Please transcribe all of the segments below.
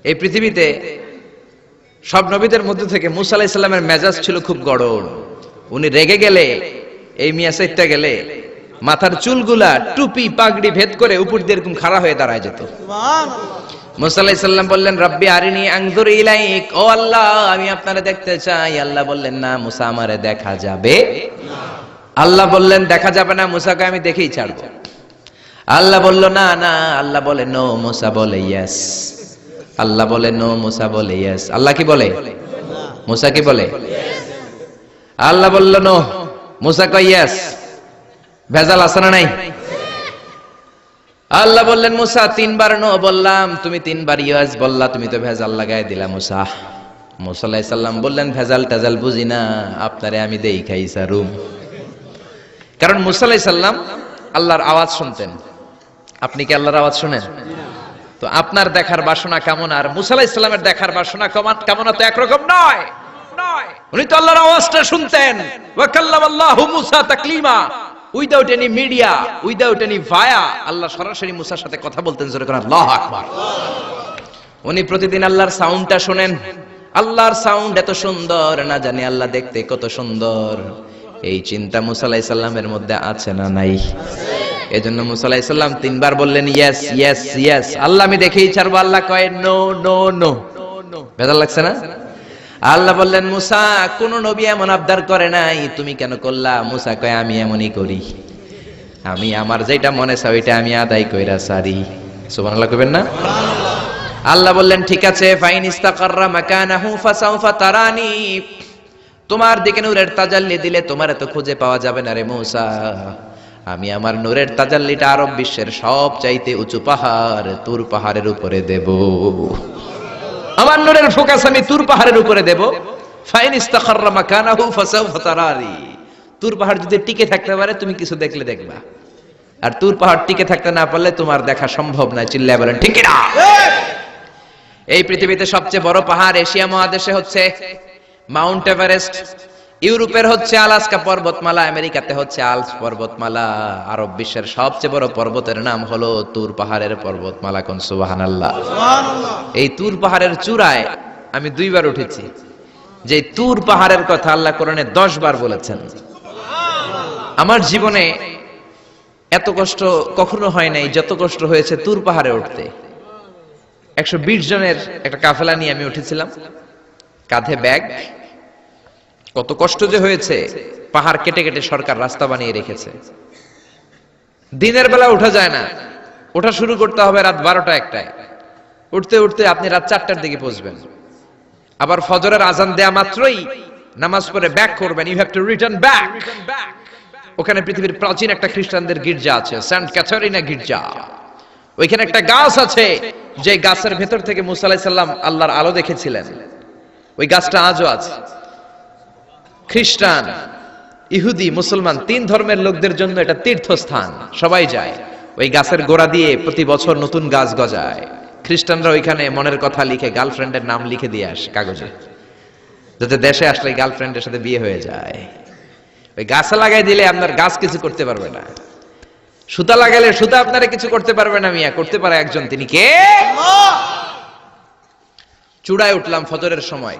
এই পৃথিবীতে সব নবীদের মধ্যে থেকে মুসা আলাইহিস সালামের মেজাজ ছিল খুব গড়ন। উনি রেগে গেলে, এই মিয়া সাইটটা গেলে মাথার চুলগুলা টুপি পাগড়ি ভেদ করে উপর দিয়ে এরকম খাড়া হয়ে দাঁড়ায় যেত। মুসা আলাইহিস সালাম বললেন, রব্বি আরিনি আনজুর ইলাইক, ও আল্লাহ আমি আপনারে দেখতে চাই। আল্লাহ বললেন, না মুসা আমারে দেখা যাবে না। আল্লাহ বললেন দেখা যাবে না, মুসাকে আমি দেখেই ছাড়বো। আল্লাহ বলল না না, আল্লাহ বলে নো, মুসা বলে ইয়েস। আল্লাহ বলে নো, মুসা বলে ইয়েস। আল্লাহ কি বলে? মুসা কি বলে? আল্লাহ বলল নো, মুসা কয় ইয়েস। ভেজাল আছে না নাই? আল্লাহ বললেন, মুসা তিনবার নো বললাম, তুমি তিনবার ইয়েস বললা, তুমি তো ভেজাল লাগাই দিলা মুসা। মুসা আলাইহিস সালাম বললেন, ভেজাল টেজাল বুঝি না, আপনারে আমি দেই খাই সারুম। কারণ মুসা আলাইহিস সালাম আল্লাহর আওয়াজ শুনতেন। আপনি কি আল্লাহর আওয়াজ শুনেন? তো আপনার দেখার বাসনা কেমন আর মুসা আলাইহিস সালামের দেখার বাসনা কেমন তো একরকম নয়। উনি তো আল্লাহর আওয়াজটা শুনতেন। ওয়া কাল্লামাল্লাহু মুসা তাকলিমা, without any media, without any via, আল্লাহ সরাসরি মুসার সাথে কথা বলতেন। জোরে করে আল্লাহু আকবার। উনি প্রতিদিন আল্লাহর সাউন্ডটা শুনেন। আল্লাহর সাউন্ড এত সুন্দর, না জানি আল্লাহ দেখতে কত সুন্দর। এই চিন্তা মুসা আলাইহিস সালামের মধ্যে আছে না নাই? এজন্য মুসা আলাইহিস সালাম তিনবার বললেন ইয়েস ইয়েস ইয়েস। আল্লাহ আমি দেখেই ছাড়বো। আল্লাহ কয় নো নো নো। ভেজাল লাগছে না? আল্লাহ বললেন, মুসা কোন নবী এমন আবদার করে নাই, তুমি কেন করলা? মুসা কয় আমি এমনই করি, আমি আমার যেটা মনে চাই ওইটা আমি আদায় কইরা সারি। সুবহানাল্লাহ কইবেন না? আল্লাহ বললেন, ঠিক আছে, ফাইন ইস্তাকাররা মাকানাহু ফাসাউফা তারানি, তোমার দিকে নূরের তাজাল্লি দিলে তোমার এত খুঁজে পাওয়া যাবে না রে মুসা। আমি আমার নূরের তাজাল্লিটা আরব বিশ্বের সব চাইতে উঁচু পাহাড় তুর পাহাড়ের উপরে দেব। আমার নূরের ফোকাস আমি তুর পাহাড়ের উপরে দেব। ফাইন ইস্তাকাররা মাকানাহু ফাসাউফা তারানি, তুর পাহাড় যদি টিকে থাকতে পারে তুমি কিছু দেখলে দেখবা, আর তুর পাহাড় টিকে থাকতে না পারলে তোমার দেখা সম্ভব না। চিল্লায় বলেন ঠিক না? এই পৃথিবীতে সবচেয়ে বড় পাহাড় এশিয়া মহাদেশে হচ্ছে মাউন্ট এভারেস্ট, ইউরোপের হচ্ছে আলাস্কা পর্বতমালা, আমেরিকাতে হচ্ছে আল্পস পর্বতমালা, আরব বিশ্বের সবচেয়ে বড় পর্বতের নাম হলো তুর পাহাড়ের পর্বতমালা। কোন সুবহানাল্লাহ। এই তুর পাহাড়ের চূড়ায় আমি 2 বার উঠেছি। যে তুর পাহাড়ের কথা আল্লাহ কোরআনে 10 বার বলেছেন। আমার জীবনে এত কষ্ট কখনো হয় নাই যত কষ্ট হয়েছে তুর পাহাড়ে উঠতে। 120 জনের একটা কাফেলা নিয়ে আমি উঠেছিলাম, কাঁধে ব্যাগ। কত কষ্ট যে হয়েছে, পাহাড় কেটে কেটে সরকার রাস্তা বানিয়ে রেখেছে। দিনের বেলা উঠা যায় না, ওঠা শুরু করতে হবে রাত 12টা 1টায়। উঠতে উঠতে আপনি রাত 4টার দিকে পৌঁছবেন। আবার ফজরের আজান দেয়া মাত্রই নামাজ পড়ে ব্যাক করবেন। You have to return back. ওখানে পৃথিবীর প্রাচীন একটা খ্রিস্টানদের গির্জা আছে, সেন্ট ক্যাথারিনা গির্জা। ওইখানে একটা গাছ আছে, যে গাছের ভেতর থেকে মুসা আলাইহিস সালাম আল্লাহর আলো দেখেছিলেন। ওই গাছটা আজও আছে। খ্রিস্টান, ইহুদি, মুসলমান 3 ধর্মের লোকদের জন্য এটা তীর্থস্থান, সবাই যায়। ওই গাছের গোড়া দিয়ে প্রতি বছর নতুন গাছ গজায়। খ্রিস্টানরা ওইখানে মনের কথা লিখে, গার্লফ্রেন্ডের নাম লিখে দিয়ে আসে কাগজে, যাতে দেশে আসলে গার্লফ্রেন্ডের সাথে বিয়ে হয়ে যায়। ওই গাছে লাগাই দিলে আপনার গাছ কিছু করতে পারবে না। সুতা লাগালে সুতা আপনারা কিছু করতে পারবে না। মিয়া করতে পারে একজন, তিনি কে? চূড়ায় উঠলাম ফজরের সময়।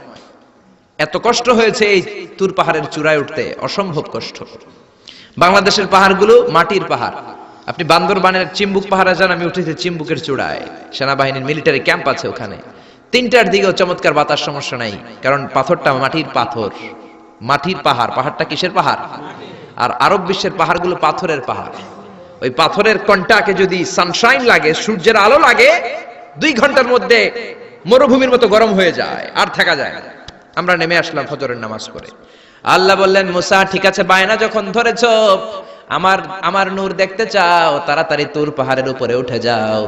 এত কষ্ট হয়েছে এই তুর পাহাড়ের চূড়ায় উঠতে, অসম্ভব কষ্ট। বাংলাদেশের পাহাড়গুলো মাটির পাহাড়। আপনি বান্দরবানের চিম্বুক পাহাড়ে যান, আমি উঠেছি চিম্বুকের চূড়ায়, সেনাবাহিনীর মিলিটারি ক্যাম্প আছে ওখানে। 3টার দিকেও চমৎকার বাতাস, সমস্যা নাই, কারণ পাথরটা মাটির পাথর, মাটির পাহাড়। পাহাড়টা কিসের পাহাড়? আর আরব বিশ্বের পাহাড়গুলো পাথরের পাহাড়। ওই পাথরের কন্টাকে যদি সানশাইন লাগে, সূর্যের আলো লাগে, 2 ঘন্টার মধ্যে মরুভূমির মতো গরম হয়ে যায়, আর থাকা যায় না। আমরা নেমে আসলাম ফজরের নামাজ পড়ে। আল্লাহ বললেন, মুসা ঠিক আছে, বায়না যখন ধরেছ, আমার নূর দেখতে চাও, তাড়াতাড়ি তুর পাহাড়ের উপরে উঠে যাও।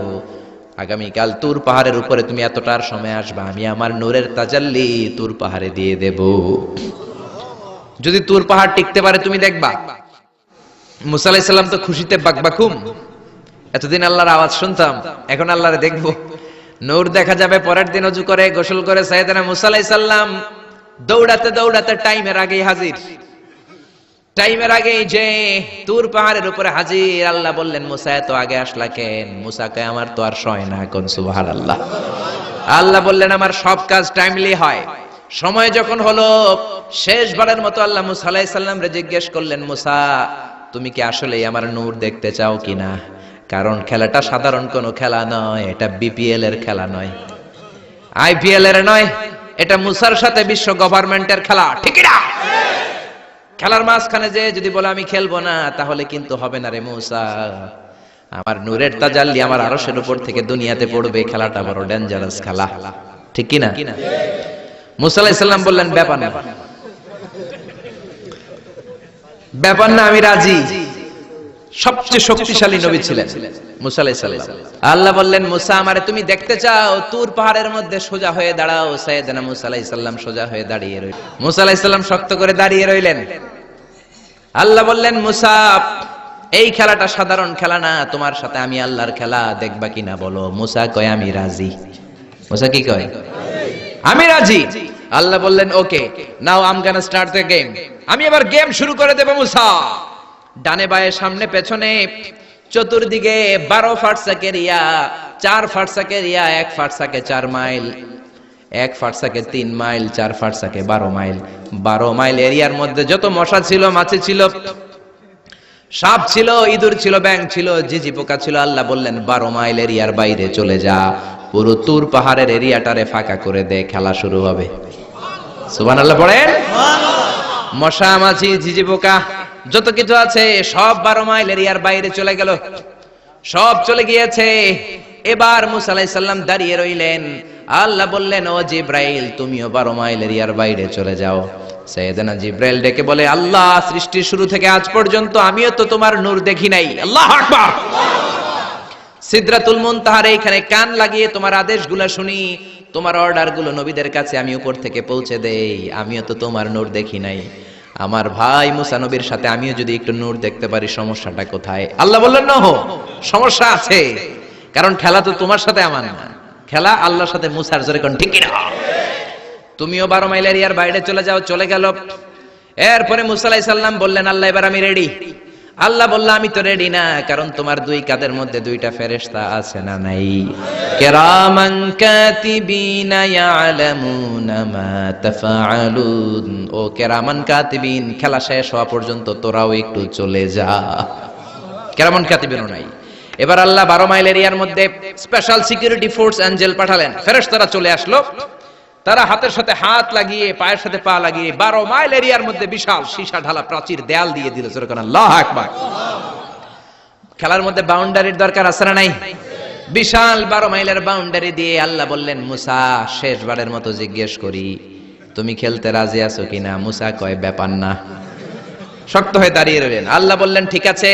আগামীকাল তুর পাহাড়ের উপরে তুমি এতটার সময় আসবা, আমি আমার নূরের তাজাল্লি তুর পাহাড়ে দিয়ে দেব। যদি তুর পাহাড় টিকতে পারে তুমি দেখবা। মুসা আলাইহিস সালাম তো খুশিতে বাকবাকুম। এতদিন আল্লাহর আওয়াজ শুনতাম, এখন আল্লাহরে দেখবো, নূর দেখা যাবে। পরের দিন ওযু করে গোসল করে সাইয়েদনা মুসা আলাইহিস সালাম দৌড়াতে দৌড়াতে টাইমের আগেই হাজির। টাইমের আগেই যে তুর পাহাড়ের উপরে হাজির। আল্লাহ বললেন, মুসা এত আগে আসলা কেন? মুসা কয়, আমার তো আর সয় না। কোন সুবহানাল্লাহ। আল্লাহ বললেন আমার সব কাজ টাইমলি হয়। সময় যখন হলো, শেষবারের মতো আল্লাহ মুসা আলাইহিস সালাম রে জিজ্ঞেস করলেন, মুসা তুমি কি আসলেই আমার নূর দেখতে চাও কিনা? কারণ খেলাটা সাধারণ কোনো খেলা নয়, এটা বিপিএল এর খেলা নয়, আইপিএল এর নয়, এটা মুসার সাথে বিশ্ব গভর্নমেন্টের খেলা, ঠিক না? খেলার মাঝখানে যে যদি বলে আমি খেলবো না, তাহলে কিন্তু হবে না রে মুসা। আমার নূরের তাজাল্লি আমার আরশের উপর থেকে দুনিয়াতে পড়বে, খেলাটা বড় ডেঞ্জারাস খেলা, ঠিক কি না? মুসা আলাইহিস সালাম বললেন ব্যাপার না, ব্যাপার না, আমি রাজি। সবচেয়ে শক্তিশালী নবী ছিলেন মুসা আলাইহিস সালাম। আল্লাহ বললেন মুসা আমারে তুমি দেখতে চাও, তুর পাহাড়ের মধ্যে সোজা হয়ে দাঁড়াও। সাইয়েদনা মুসা আলাইহিস সালাম সোজা হয়ে দাঁড়িয়ে রইলেন। মুসা আলাইহিস সালাম শক্ত করে দাঁড়িয়ে রইলেন। আল্লাহ বললেন মুসা এই খেলাটা সাধারণ খেলা না, তোমার সাথে আমি আল্লাহর খেলা, দেখবা কিনা বলো? মুসা কয় আমি রাজি। মুসা কি কয়? আমি রাজি। আল্লাহ বললেন okay, now I am gonna start the game. আমি এবার গেম শুরু করে দেব মুসা। ডানে বায়ে সামনে পেছনে চতুর্দিকে 12 ফারসাক এরিয়া, 4 ফারসাক এরিয়া, 1 ফারসাকে 4 মাইল, 1 ফারসাকে 3 মাইল, 4 ফারসাকে 12 মাইল। 12 মাইল এরিয়ার মধ্যে যত মশা ছিল, মাছি ছিল, সাপ ছিল, ইঁদুর ছিল, ব্যাঙ ছিল, ঝিঝি পোকা ছিল। আল্লাহ বললেন 12 মাইল এরিয়ার বাইরে চলে যা, পুরো তুর পাহাড়ের এরিয়াটারে ফাঁকা করে দে, খেলা শুরু হবে। সুবহানাল্লাহ পড়েন। মশা মাছি ঝিঝি পোকা যত কিছু আছে সব 12 মাইল এরিয়ার বাইরে চলে গেল, সব চলে গিয়েছে। এবার মুসা আলাইহিস সালাম দাঁড়িয়ে রইলেন। আল্লাহ বললেন ও জিব্রাইল তুমিও 12 মাইল এরিয়ার বাইরে চলে যাও। সাইয়েদনা জিব্রাইল ডেকে বলে আল্লাহ সৃষ্টির শুরু থেকে আজ পর্যন্ত আমিও তো তোমার নূর দেখি নাই। আল্লাহু আকবার। সিদরাতুল মুনতাহার এখানে কান লাগিয়ে তোমার আদেশগুলো শুনি, তোমার অর্ডারগুলো নবীদের কাছে আমি উপর থেকে পৌঁছে দেই, আমিও তো তোমার নূর দেখি নাই। আমার ভাই মুসা নবীর সাথে আমিও যদি একটু নূর দেখতে পারি, সমস্যাটা কোথায়? আল্লাহ বললেন না, সমস্যা আছে, কারণ খেলা তো তোমার সাথে আমার না, খেলা আল্লাহর সাথে মুসার। জোরে কোন ঠিক না? তুমিও 12 মাইল এরিয়ার বাইরে চলে যাও। চলে গেল। এরপরে মুসা আলাইহিস সালাম বললেন আল্লাহ এবার আমি রেডি। আল্লাহ বলল আমি তো রেডি না, কারণ তোমার দুই কাঁধের মধ্যে দুইটা ফেরেশতা আছে না নাই? কিরামান কাতিবিনা ইয়ালামুনা মা তাফআলুন। ও কিরামান কাতিবিন, খেলা শেষ হওয়া পর্যন্ত তোরাও একটু চলে যা। কিরামান কাতিবিনও নাই। এবার আল্লাহ 12 মাইল এরিয়ার মধ্যে স্পেশাল সিকিউরিটি ফোর্স এঞ্জেল পাঠালেন। ফেরেশতারা চলে আসলো। তারা হাতের সাথে হাত লাগিয়ে, পায়ের সাথে পা লাগিয়ে 12 মাইল এরিয়ার মধ্যে বিশাল সীসা ঢালা প্রাচীর দেয়াল দিয়ে দিল। সুবহান আল্লাহু আকবার। খেলার মধ্যে বাউন্ডারির দরকার আছে না নাই? বিশাল 12 মাইলের বাউন্ডারি দিয়ে আল্লাহ বললেন মুসা শেষবারের মতো জিজ্ঞেস করি, তুমি খেলতে রাজি আছো কিনা? মুসা কয় ব্যাপার না, শক্ত হয়ে দাঁড়িয়ে রইলেন। আল্লাহ বললেন ঠিক আছে।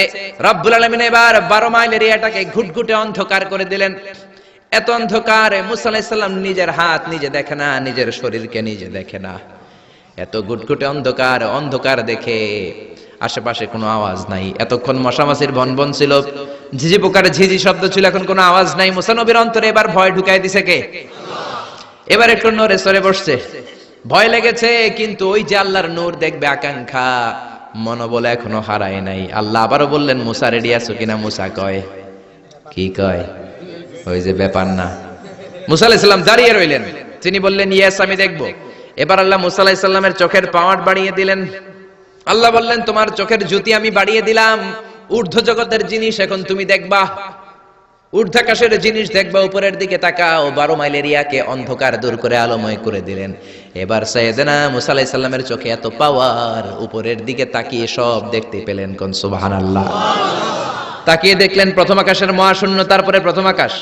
রব্বুল আলামিন এবার 12 মাইল এরিয়াটাকে ঘুটঘুটে অন্ধকার করে দিলেন। এত অন্ধকার, মুসা আলাইহিস সালাম নিজের হাত নিজে দেখে না, নিজের শরীরকে নিজে দেখে না। এত ঘুটঘুটে অন্ধকার, অন্ধকার দেখে আশেপাশে কোনো আওয়াজ নাই। এতক্ষণ মশামাছির ভনভন ছিল, ঝিঝি পোকার ঝিঝি শব্দ ছিল, এখন কোনো আওয়াজ নাই। মুসা নবীর অন্তরে এবার ভয় ঢুকাই দিছে কে? এবার একটু নড়ে সরে বসছে। ভয় লেগেছে, কিন্তু ওই যে আল্লাহর নূর দেখবে আকাঙ্ক্ষা মনোবল এখনো হারায় নাই। আল্লাহ আবারও বললেন মুসা রেডি আছো কিনা? মুসা কয় কি কয়? ওই যে ব্যাপার না। মুসা আলাইহিস সালাম দাঁড়িয়ে রইলেন। তিনি বললেন ইয়েস আমি দেখব। এবার আল্লাহ মুসা আলাইহিস সালামের চোখের পাওয়ার বাড়িয়ে দিলেন। আল্লাহ বললেন তোমার চোখের জ্যোতি আমি বাড়িয়ে দিলাম, ঊর্ধ্ব জগতের জিনিস এখন তুমি দেখবা, ঊর্ধ্বাকাশের জিনিস দেখবা, উপরের দিকে তাকাও। 12 মাইল এরিয়াকে অন্ধকার দূর করে আলোময় করে দিলেন। এবার সাইয়েদনা মুসা আলাইহিস সালামের চোখে এত পাওয়ার, উপরের দিকে তাকিয়ে সব দেখতে পেলেন। কোন সুবহানাল্লাহ। তাকিয়ে দেখলেন প্রথম আকাশের মহাশূন্য, তারপরে প্রথম আকাশ।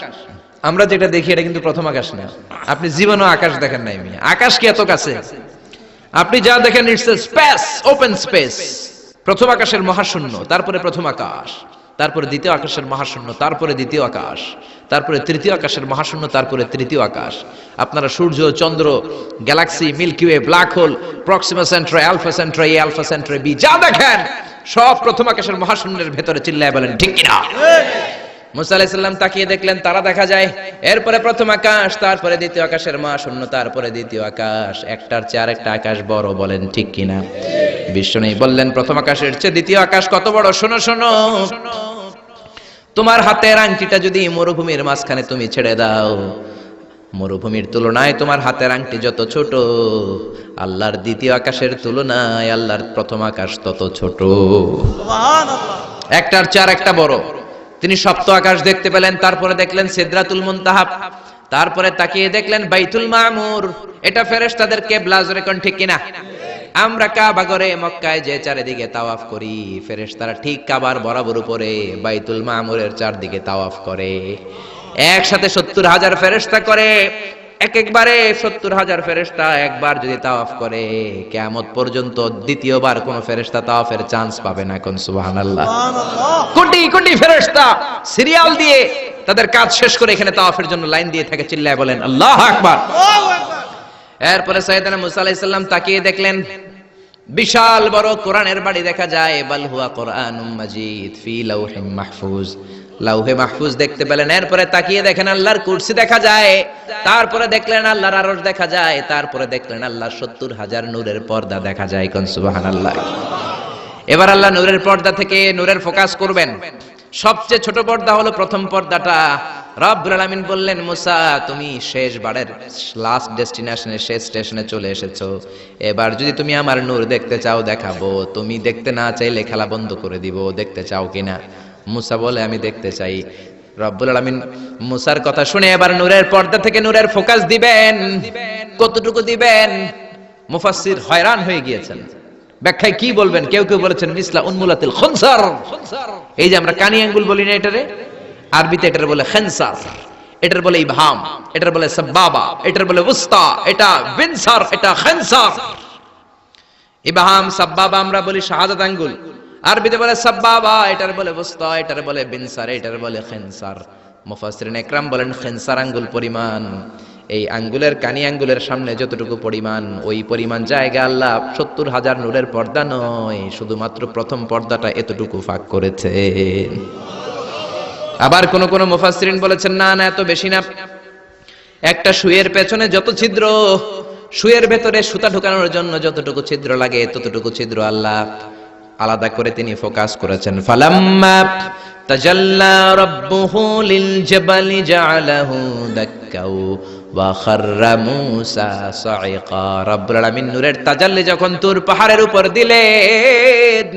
আমরা যেটা দেখি এটা কিন্তু প্রথম আকাশ না। আপনি জীবনও আকাশ দেখেন নাই। আকাশ কি এত কাছে? আপনি যা দেখেন it's a space, open space. প্রথম আকাশের মহাশূন্য, তারপরে প্রথম আকাশ, তারপরে দ্বিতীয় আকাশের মহাশূন্য, তারপরে দ্বিতীয় আকাশ, তারপরে তৃতীয় আকাশের মহাশূন্য, তারপরে তৃতীয় আকাশ। আপনারা সূর্য, চন্দ্র, galaxy, Milky Way, black hole, Proxima Centauri, Alpha Centauri, Alpha Centauri B, যা দেখেন সব প্রথম আকাশের মহাশূন্যের ভেতরে। চিল্লায় বলেন ঠিক কিনা? মুসা আলাইহিস সালাম তাকিয়ে দেখলেন তারা দেখা যায়। এরপরে প্রথম আকাশ, তারপরে দ্বিতীয় আকাশের মহাশূন্য, তারপরে দ্বিতীয় আকাশ। একটার চেয়ে আরেকটা আকাশ বড়, বলেন ঠিক কিনা? বিশ্বনবী বললেন প্রথম আকাশের চেয়ে দ্বিতীয় আকাশ কত বড়? শোনো শোনো, তোমার হাতের আংটিটা যদি মরুভূমির মাঝখানে তুমি ছেড়ে দাও, মরুভূমির তুলনায় তোমার হাতের আংটি যত ছোট, আল্লাহর দ্বিতীয় আকাশের তুলনায় আল্লাহর প্রথম আকাশ তত ছোট। একটার চার একটা বড়। তিনি সপ্ত আকাশ দেখতে পেলেন, তারপরে দেখলেন সিদরাতুল মুনতাহা, তারপরে তাকিয়ে দেখলেন বাইতুল মামুর। এটা ফেরেশতাদের কিবলা, জোরে কোন ঠিক কিনা? আমরা কাবা ঘরে মক্কায় যে চারিদিকে তাওয়াফ করি, ফেরেশতারা ঠিক কাবার বরাবর উপরে বাইতুল মামুরের চারদিকে তাওয়াফ করে। একসাথে 70,000 ফেরেশতা করে। একবারে 70,000 ফেরেশতা একবার যদি তাওয়াফ করে, কিয়ামত পর্যন্ত দ্বিতীয়বার কোন ফেরেশতা তাওয়াফের চান্স পাবে না। কোন সুবহানাল্লাহ। কোটি কোটি ফেরেশতা সিরিয়াল দিয়ে তাদের কাজ শেষ করে এখানে তাওয়াফের জন্য লাইন দিয়ে থাকে। চিল্লায় বলেন আল্লাহু আকবার। এরপরে সাইয়েদনা মুসা আলাইহিস সালাম তাকিয়ে দেখলেন বিশাল বড় কোরআনের বাড়ি দেখা যায়। বাল হুয়া কোরআনুম মাজিদ ফি লাউহিম মাহফুজ, লাউহে মাহফুজ দেখতে পেলেন। এরপরে তাকিয়ে দেখেন আল্লাহর কুরসি দেখা যায়, তারপরে দেখলেন আল্লাহর আরশ দেখা যায়, তারপরে দেখলেন আল্লাহর 70,000 নূরের পর্দা দেখা যায়। কোন সুবহানাল্লাহ। এবার আল্লাহ নূরের পর্দা থেকে নূরের ফোকাস করবেন। সবচেয়ে ছোট পর্দা হলো প্রথম পর্দাটা। রব্বুল আলামিন বললেন, মুসা তুমি শেষ বারের লাস্ট ডেস্টিনেশনে, শেষ স্টেশনে চলে এসেছো। এবার যদি তুমি আমার নূর দেখতে চাও দেখাবো, তুমি দেখতে না চাইলে খেলা বন্ধ করে দিব। দেখতে চাও কিনা? মুসা বলে আমি দেখতে চাই। রব্বুল আলামিন মুসার কথা শুনে এবার নূরের পর্দা থেকে নূরের ফোকাস দিবেন। কতটুকু দিবেন? মুফাসসির হয়রান হয়ে গিয়েছেন, ব্যাখ্যায় কি বলবেন। কেউ কেউ বলেছেন মিসলা উনমুলাতিল খুনসার। এই যে আমরা কানি আঙ্গুল বলি না, এটারে আরবিতে এটার বলে খেনসার, এটার বলে ইবহাম, এটার বলে সাবাবা, এটার বলে উস্তা, এটা বিনসার, এটা খেনসার। ইবহাম সাবাবা আমরা বলি শাহাদাত আঙ্গুল, আরবিতে বলে সাবাবা, এটার বলে উস্তা, এটার বলে বিনসার, এটার বলে খেনসার। মুফাসসিরিন ইকরাম বলেন খেনসার আঙ্গুল পরিমাণ, এই আঙ্গুলের কানি আঙ্গুলের সামনে যতটুকু পরিমাণ, ওই পরিমাণ জায়গা আল্লাহ 70,000 নূরের পর্দা নয়, শুধুমাত্র প্রথম পর্দাটা এতটুকু ফাঁক করেছে। আবার কোন কোন মুফাসসিরিন বলেছেন না না, এত বেশি না। একটা সুইয়ের পেছনে যত ছিদ্র, সুইয়ের ভেতরে সুতা ঢোকানোর জন্য যতটুকু ছিদ্র লাগে, ততটুকু ছিদ্র আল্লাহ আলাদা করে তিনি ফোকাস করেছেন। ফালাম্মা তাজাল্লা রাব্বুহু লিল জাবালি জাআলাহু দাক্কাও ওয়া খাররা মূসা সাইকা। রব্বুল আলামিন নূরের তাজাল্লি যখন তুর পাহাড়ের উপর দিলেন,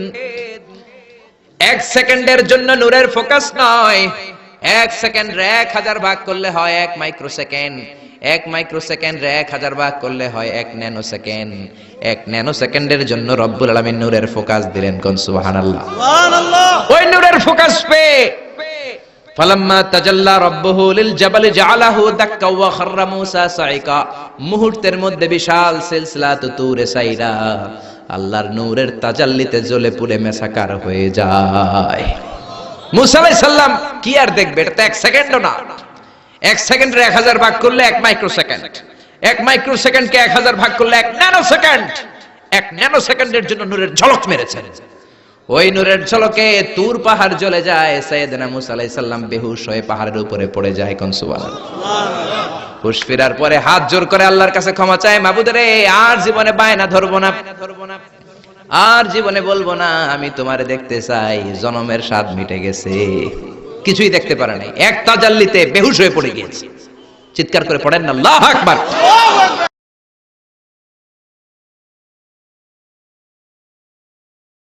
1 সেকেন্ডের জন্য নূরের ফোকাস নয়, 1 সেকেন্ড 1000 ভাগ করলে হয় 1 মাইক্রোসেকেন্ড, 1 মাইক্রোসেকেন্ড 1000 ভাগ করলে হয় 1 ন্যানো সেকেন্ড। 1 ন্যানো সেকেন্ডের জন্য রব্বুল আলামিন নূরের ফোকাস দিলেন। কোন সুবহানাল্লাহ। সুবহানাল্লাহ। ওই নূরের ফোকাস পে ফালাম্মা তাজাল্লা রাব্বুহু লিল জাবালি জাআলাহু দাক্কা ওয়া খাররা মূসা সাইকা, মুহূর্তের মধ্যে বিশাল সিলসিলাত তুরে সাইরা আল্লাহর নূরের তাজাল্লিতে জ্বলে পুড়ে মেসাকার হয়ে যায়। মূসা আলাইহিস সালাম কি আর দেখবে? এটা তো 1 সেকেন্ডও না। 1 সেকেন্ডে 1000 ভাগ করলে 1 মাইক্রোসেকেন্ড, 1 মাইক্রোসেকেন্ডকে 1000 ভাগ করলে 1 ন্যানো সেকেন্ড। 1 ন্যানো সেকেন্ডের জন্য নূরের ঝলক মেরেছেন। ওই নূরের ঝলকে তুর পাহাড় জ্বলে যায়। সাইয়েদনা মূসা আলাইহিস সালাম বেহুশ হয়ে পাহাড়ের উপরে পড়ে যায়। কোন সুবহানাল্লাহ। হুশ ফেরার পরে হাত জোর করে আল্লাহর কাছে ক্ষমা চায়, মাবুদ রে আর জীবনে বায়না ধরবো না, আর জীবনে বলবো না আমি তোমারে দেখতে চাই, জনমের স্বাদ মিটে গেছে। কিছুই দেখতে পারে নাই, এক তাজাল্লিতে বেহুশ হয়ে পড়ে গিয়েছে। চিৎকার করে পড়েন না আল্লাহু আকবার।